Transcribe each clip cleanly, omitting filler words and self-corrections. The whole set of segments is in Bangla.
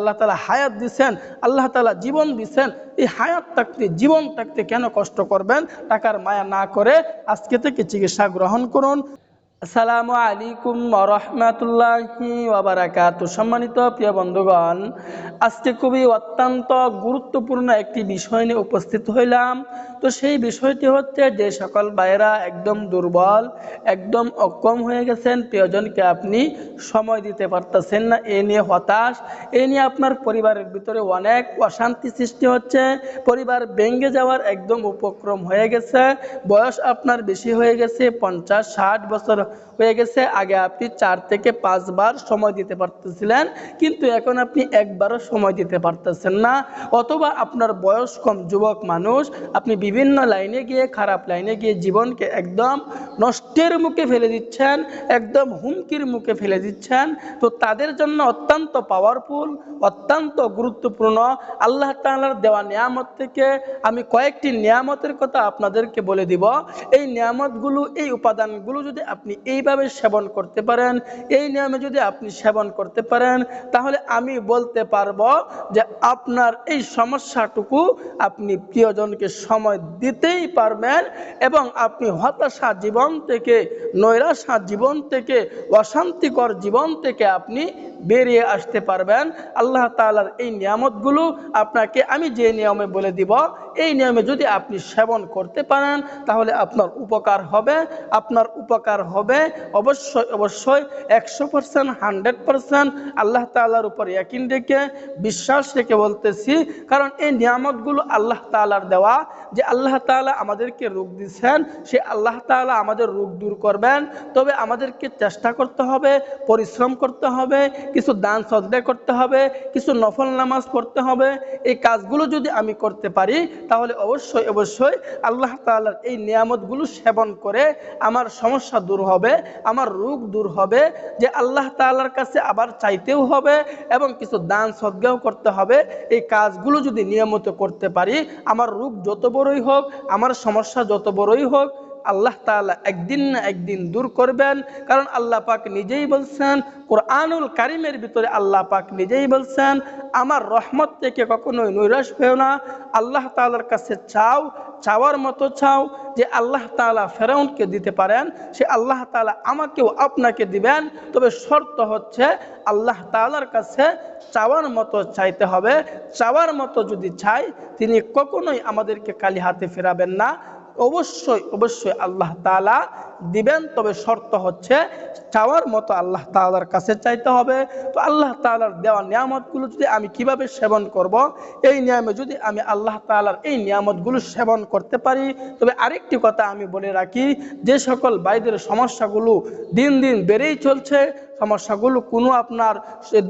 আল্লাহ তাআলা হায়াত দিচ্ছেন, আল্লাহ তাআলা জীবন দিচ্ছেন, এই হায়াত থাকতে জীবন থাকতে কেন কষ্ট করবেন? টাকার মায়া না করে আজকে থেকে চিকিৎসা গ্রহণ করুন। আসসালামু আলাইকুম ওয়া রাহমাতুল্লাহি ওয়া বারাকাতুহু। সম্মানিত প্রিয় বন্ধুগণ, আজকে খুবই অত্যন্ত গুরুত্বপূর্ণ একটি বিষয় নিয়ে উপস্থিত হইলাম। তো সেই বিষয়টি হচ্ছে, যে সকল ভাইয়েরা একদম দুর্বল, একদম অক্ষম হয়ে গেছেন, প্রিয়জনকে আপনি সময় দিতে পারতেছেন না, এ নিয়ে হতাশ, এ নিয়ে আপনার পরিবারের ভিতরে অনেক অশান্তি সৃষ্টি হচ্ছে, পরিবার ভেঙে যাওয়ার একদম উপক্রম হয়ে গেছে, বয়স আপনার বেশি হয়ে গেছে, 50-60 বছর হয়ে গেছে, আগে আপনি 4 থেকে 5 বার সময় দিতে পারতেছিলেন, কিন্তু এখন আপনি একবারও সময় দিতে পারতেছেন না। অথবা আপনার বয়স কম, যুবক মানুষ, আপনি বিভিন্ন লাইনে গিয়ে, খারাপ লাইনে গিয়ে জীবনকে একদম নষ্টের মুখে ফেলে দিচ্ছেন, একদম হুমকির মুখে ফেলে দিচ্ছেন। তো তাদের জন্য অত্যন্ত পাওয়ারফুল, অত্যন্ত গুরুত্বপূর্ণ আল্লাহ তাআলার দেওয়া নিয়ামত থেকে আমি কয়েকটি নিয়ামতের কথা আপনাদেরকে বলে দিব। এই নিয়ামতগুলো, এই উপাদানগুলো যদি আপনি এইভাবে সেবন করতে পারেন, এই নিয়মে যদি আপনি সেবন করতে পারেন, তাহলে আমি বলতে পারবো যে আপনার এই সমস্যাটুকু আপনি প্রিয়জনকে সময় দিতেই পারবেন, এবং আপনি হতাশা জীবন থেকে, নৈরাশা জীবন থেকে, অশান্তিকর জীবন থেকে আপনি বেরিয়ে আসতে পারবেন। আল্লাহ তাআলার এই নিয়ামতগুলো আপনাকে আমি যে নিয়মে বলে দিব, এই নিয়মে যদি আপনি সেবন করতে পারেন, তাহলে আপনার উপকার হবে। আপনার উপকার হবে অবশ্যই অবশ্যই 100%, 100% আল্লাহ তাআলার উপর ইয়াকিন রেখে, বিশ্বাস রেখে বলতেছি। কারণ এই নিয়ামতগুলো আল্লাহ তাআলার দেওয়া। যে আল্লাহ তাআলা আমাদেরকে রোগ দিচ্ছেন, সে আল্লাহ তাআলা আমাদের রোগ দূর করবেন। তবে আমাদেরকে চেষ্টা করতে হবে, পরিশ্রম করতে হবে, কিছু দান সদকা করতে হবে, কিছু নফল নামাজ পড়তে হবে। এই কাজগুলো যদি আমি করতে পারি, তাহলে অবশ্যই অবশ্যই আল্লাহ তাআলার এই নিয়ামতগুলো সেবন করে আমার সমস্যা দূর হবে, আমার রোগ দূর হবে। যে আল্লাহ তাআলার কাছে আবার চাইতেও হবে এবং কিছু দান সদকাও করতে হবে। এই কাজগুলো যদি নিয়মিত করতে পারি, আমার রোগ যত বড়ই হোক, আমার সমস্যা যত বড়ই হোক, আল্লাহ তাআলা একদিন না একদিন দূর করবেন। কারণ আল্লাহ পাক নিজেই বলছেন, কোরআনুল কারীমের ভিতরে আল্লাহ পাক নিজেই বলছেন, আমার রহমত থেকে কখনোই নৈরাশ হয়েও না। আল্লাহ তাআলার কাছে চাও, চাওয়ার মতো চাও। যে আল্লাহ তাআলা ফেরাউনকে দিতে পারেন, সে আল্লাহ তাআলা আমাকেও আপনাকে দিবেন। তবে শর্ত হচ্ছে, আল্লাহ তাআলার কাছে চাওয়ার মতো চাইতে হবে। চাওয়ার মতো যদি চাই, তিনি কখনোই আমাদেরকে খালি হাতে ফেরাবেন না। অবশ্যই অবশ্যই আল্লাহ তাআলা দিবেন। তবে শর্ত হচ্ছে, চাওয়ার মতো আল্লাহ তাআলার কাছে চাইতে হবে। তো আল্লাহ তাআলার দেওয়া নিয়ামতগুলো যদি আমি কিভাবে সেবন করব, এই নিয়মে যদি আমি আল্লাহ তাআলার এই নিয়ামতগুলো সেবন করতে পারি। তবে আরেকটি কথা আমি বলে রাখি, যে সকল ভাইদের সমস্যাগুলো দিন দিন বেড়েই চলছে, সমস্যাগুলো কোনো আপনার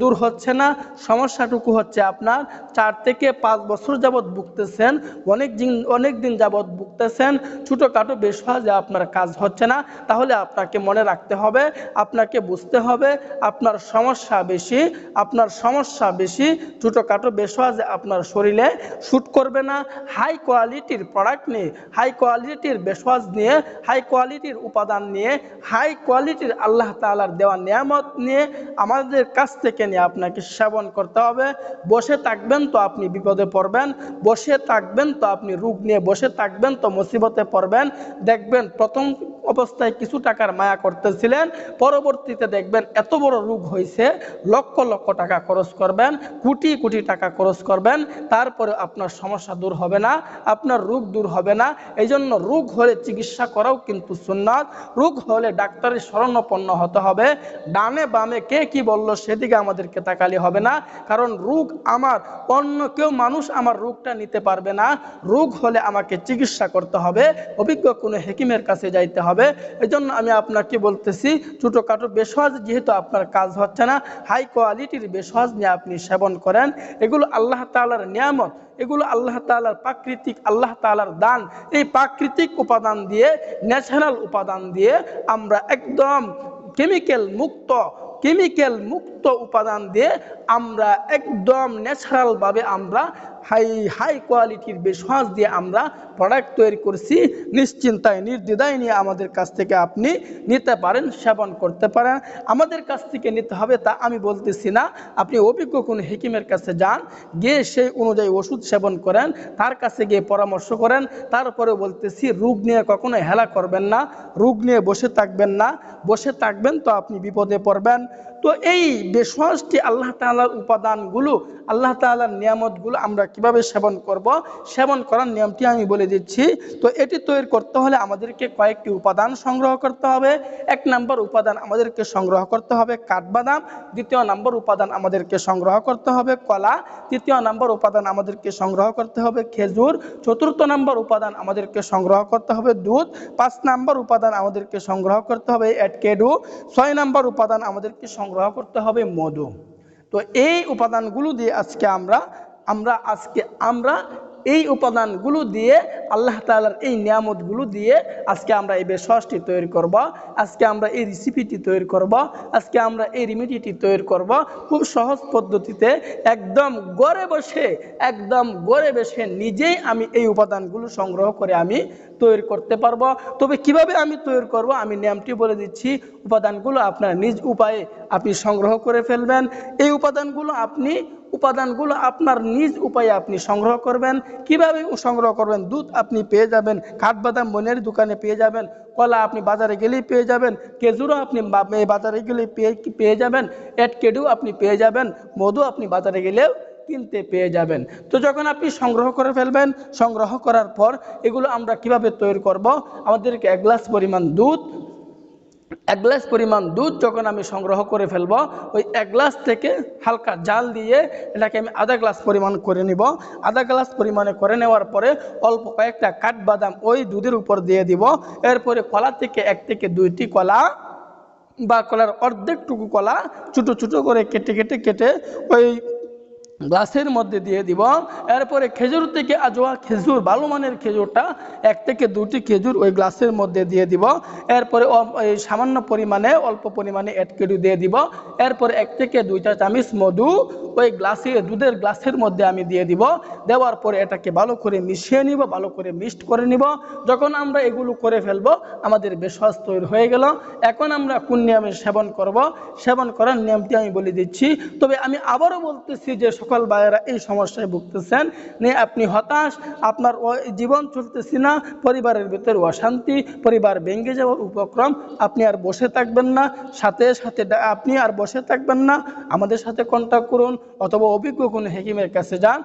দূর হচ্ছে না, সমস্যাটুকু হচ্ছে আপনার 4 থেকে 5 বছর যাবৎ ভুগতেছেন, অনেক দিন যাবৎ ভুগতেছেন, ছোটোখাটো বিষয় যে আপনার কাজ হচ্ছে না, তাহলে আপনাকে মনে রাখতে হবে, আপনাকে বুঝতে হবে, আপনার সমস্যা বেশি, আপনার সমস্যা বেশি। ছোটোখাটো বিষয় যে আপনার শরীরে শ্যুট করবে না। হাই কোয়ালিটির প্রোডাক্ট নিয়ে, হাই কোয়ালিটির বেশওয়াজ নিয়ে, হাই কোয়ালিটির উপাদান নিয়ে, হাই কোয়ালিটির আল্লাহ তাআলার দেওয়া নিয়ামত নিয়ে আমাদের কাছ থেকে নিয়ে আপনাকে সেবন করতে হবে। বসে থাকবেন তো আপনি বিপদে পড়বেন, বসে থাকবেন তো আপনি রোগ নিয়ে বসে থাকবেন তো মুসিবতে পড়বেন। দেখবেন প্রথম অবস্থায় কিছু টাকার মায়া করতেছিলেন, পরবর্তীতে দেখবেন এত বড় রোগ হয়েছে, লক্ষ লক্ষ টাকা খরচ করবেন, কোটি কোটি টাকা খরচ করবেন, তারপরে আপনার সমস্যা দূর হবে না, আপনার রোগ দূর হবে না। এই জন্য রোগ হলে চিকিৎসা করাও কিন্তু সুন্নাত। রোগ হলে ডাক্তারের শরণাপন্ন হতে হবে। ডানে বামে কে কি বললো সেদিকে আমাদেরকে তাকালে হবে না। কারণ রোগ আমার, অন্য কেউ মানুষ আমার রোগটা নিতে পারবে না। রোগ হলে আমাকে চিকিৎসা করতে হবে, অভিজ্ঞ কোনো হেকিমের কাছে যাইতে হবে। এই জন্য আমি আপনাকে বলতেছি, ছোটোখাটো বেশওয়াজ যেহেতু আপনার কাজ হচ্ছে না, হাই কোয়ালিটির বেশওয়াজ নিয়ে আপনি সেবন করেন। এগুলো আল্লাহ তাআলার নিয়ামত, এগুলো আল্লাহ তাআলার প্রাকৃতিক, আল্লাহ তাআলার দান। এই প্রাকৃতিক উপাদান দিয়ে, ন্যাচারাল উপাদান দিয়ে আমরা একদম কেমিক্যাল মুক্ত উপাদান দিয়ে আমরা একদম ন্যাচারালভাবে আমরা হাই হাই কোয়ালিটির বেশওয়াজ দিয়ে আমরা প্রোডাক্ট তৈরি করছি। নিশ্চিন্তায় নির্দ্বিধায় নিয়ে আমাদের কাছ থেকে আপনি নিতে পারেন, সেবন করতে পারেন। আমাদের কাছ থেকে নিতে হবে তা আমি বলতেছি না, আপনি অভিজ্ঞ কোনো হেকিমের কাছে যান, গিয়ে সেই অনুযায়ী ওষুধ সেবন করেন, তার কাছে গিয়ে পরামর্শ করেন। তারপরেও বলতেছি, রোগ নিয়ে কখনো হেলা করবেন না, রোগ নিয়ে বসে থাকবেন না। বসে থাকবেন তো আপনি বিপদে পড়বেন। তো এই বেশওয়াজটি আল্লাহ তাআলার উপাদানগুলো, আল্লাহ তাআলার নিয়ামতগুলো আমরা কিভাবে সেবন করব, সেবন করার নিয়মটি আমি বলে দিচ্ছি। তো এটি তৈরি করতে হলে আমাদেরকে কয়েকটি উপাদান সংগ্রহ করতে হবে। এক নম্বর উপাদান আমাদেরকে সংগ্রহ করতে হবে কাঠবাদাম। দ্বিতীয় নম্বর উপাদান আমাদেরকে সংগ্রহ করতে হবে কলা। তৃতীয় নম্বর উপাদান আমাদেরকে সংগ্রহ করতে হবে খেজুর। চতুর্থ নম্বর উপাদান আমাদেরকে সংগ্রহ করতে হবে দুধ। 5 নম্বর উপাদান আমাদেরকে সংগ্রহ করতে হবে এটকেডু। 6 নম্বর উপাদান আমাদেরকে সংগ্রহ করতে হবে মধু। তো এই উপাদানগুলো দিয়ে আমরা এই উপাদানগুলো দিয়ে আল্লাহ তাআলার এই নিয়ামতগুলো দিয়ে আজকে আমরা এই বেশওয়াজটি তৈরি করব। আজকে আমরা এই রেসিপিটি তৈরি করব। আজকে আমরা এই রেমেডিটি তৈরি করব খুব সহজ পদ্ধতিতে, একদম ঘরে বসে নিজেই আমি এই উপাদানগুলো সংগ্রহ করে আমি তৈরি করতে পারবো। তবে কিভাবে আমি তৈরি করব আমি নিয়মটি বলে দিচ্ছি। উপাদানগুলো আপনার নিজ উপায়ে আপনি সংগ্রহ করে ফেলবেন। এই উপাদানগুলো আপনার নিজ উপায়ে আপনি সংগ্রহ করবেন। কিভাবে সংগ্রহ করবেন? দুধ আপনি পেয়ে যাবেন, কাঠবাদাম বনের দোকানে পেয়ে যাবেন, কলা আপনি বাজারে গেলেই পেয়ে যাবেন, খেজুরও আপনি বাজারে গেলেই পেয়ে যাবেন, এটকেডু আপনি পেয়ে যাবেন, মধু আপনি বাজারে গেলেও কিনতে পেয়ে যাবেন। তো যখন আপনি সংগ্রহ করে ফেলবেন, সংগ্রহ করার পর এগুলো আমরা কিভাবে তৈরি করব, আমাদেরকে 1 গ্লাস পরিমাণ দুধ যখন আমি সংগ্রহ করে ফেলবো, ওই 1 গ্লাস থেকে হালকা জাল দিয়ে এটাকে আমি আধা গ্লাস পরিমাণ করে নিব। আধা গ্লাস পরিমাণে করে নেওয়ার পরে অল্প কয়েকটা কাঠবাদাম ওই দুধের উপর দিয়ে দিব। এরপরে কলা থেকে 1 থেকে 2টি কলা বা কলার অর্ধেকটুকু কলা ছোটো ছোটো করে কেটে ওই গ্লাসের মধ্যে দিয়ে দিব। এরপরে খেজুর থেকে আজোয়া খেজুর, ভালো মানের খেজুরটা 1 থেকে 2টি খেজুর ওই গ্লাসের মধ্যে দিয়ে দিব। এরপরে সামান্য পরিমাণে অল্প পরিমাণে এটকেডু দিয়ে দিব। এরপরে 1 থেকে 2টা চামচ মধু ওই দুধের গ্লাসের মধ্যে আমি দিয়ে দিব। দেওয়ার পরে এটাকে ভালো করে মিশিয়ে নিব, ভালো করে মিক্সড করে নিব। যখন আমরা এগুলো করে ফেলবো, আমাদের বেশওয়াজ তৈরি হয়ে গেল। এখন আমরা কোন নিয়মে সেবন করব, সেবন করার নিয়মটি আমি বলে দিচ্ছি। তবে আমি আবারও বলতেছি যে সকল ভাইয়েরা এই সমস্যায় ভুগতেছেন, আপনি হতাশ, আপনার জীবন চলতেছি না, পরিবারের ভিতরে অশান্তি, পরিবার ভেঙে যাওয়ার উপক্রম, আপনি আর বসে থাকবেন না, সাথে আপনি আর বসে থাকবেন না, আমাদের সাথে কন্ট্যাক্ট করুন অথবা অভিজ্ঞ কোনো হেকিমের কাছে যান।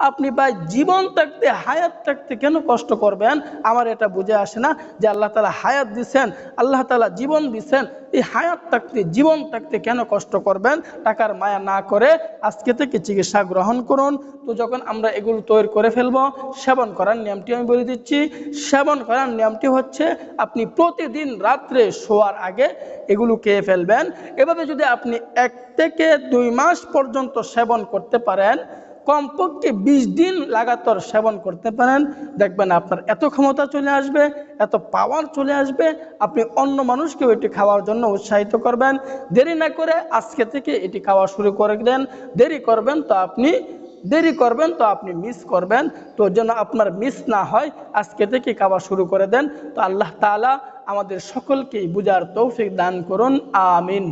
আপনি ভাই জীবন থাকতে হায়াত থাকতে কেন কষ্ট করবেন? আমার এটা বুঝে আসে না যে আল্লাহ তাআলা হায়াত দিচ্ছেন, আল্লাহ তাআলা জীবন দিচ্ছেন, এই হায়াত থাকতে জীবন থাকতে কেন কষ্ট করবেন? টাকার মায়া না করে আজকে থেকে চিকিৎসা গ্রহণ করুন। তো যখন আমরা এগুলো তৈরি করে ফেলবো, সেবন করার নিয়মটি আমি বলে দিচ্ছি। সেবন করার নিয়মটি হচ্ছে, আপনি প্রতিদিন রাত্রে শোয়ার আগে এগুলো খেয়ে ফেলবেন। এভাবে যদি আপনি 1 থেকে 2 মাস পর্যন্ত সেবন করতে পারেন, কমপক্ষে 20 দিন লাগাতার সেবন করতে পারেন, দেখবেন আপনার এত ক্ষমতা চলে আসবে, এত পাওয়ার চলে আসবে, আপনি অন্য মানুষকেও এটি খাওয়ার জন্য উৎসাহিত করবেন। দেরি না করে আজকে থেকে এটি খাওয়া শুরু করে দেন। দেরি করবেন তো আপনি মিস করবেন। তো যেন আপনার মিস না হয়, আজকে থেকে খাওয়া শুরু করে দেন। তো আল্লাহ তাআলা আমাদের সকলকেই বুঝার তৌফিক দান করুন। আমিন।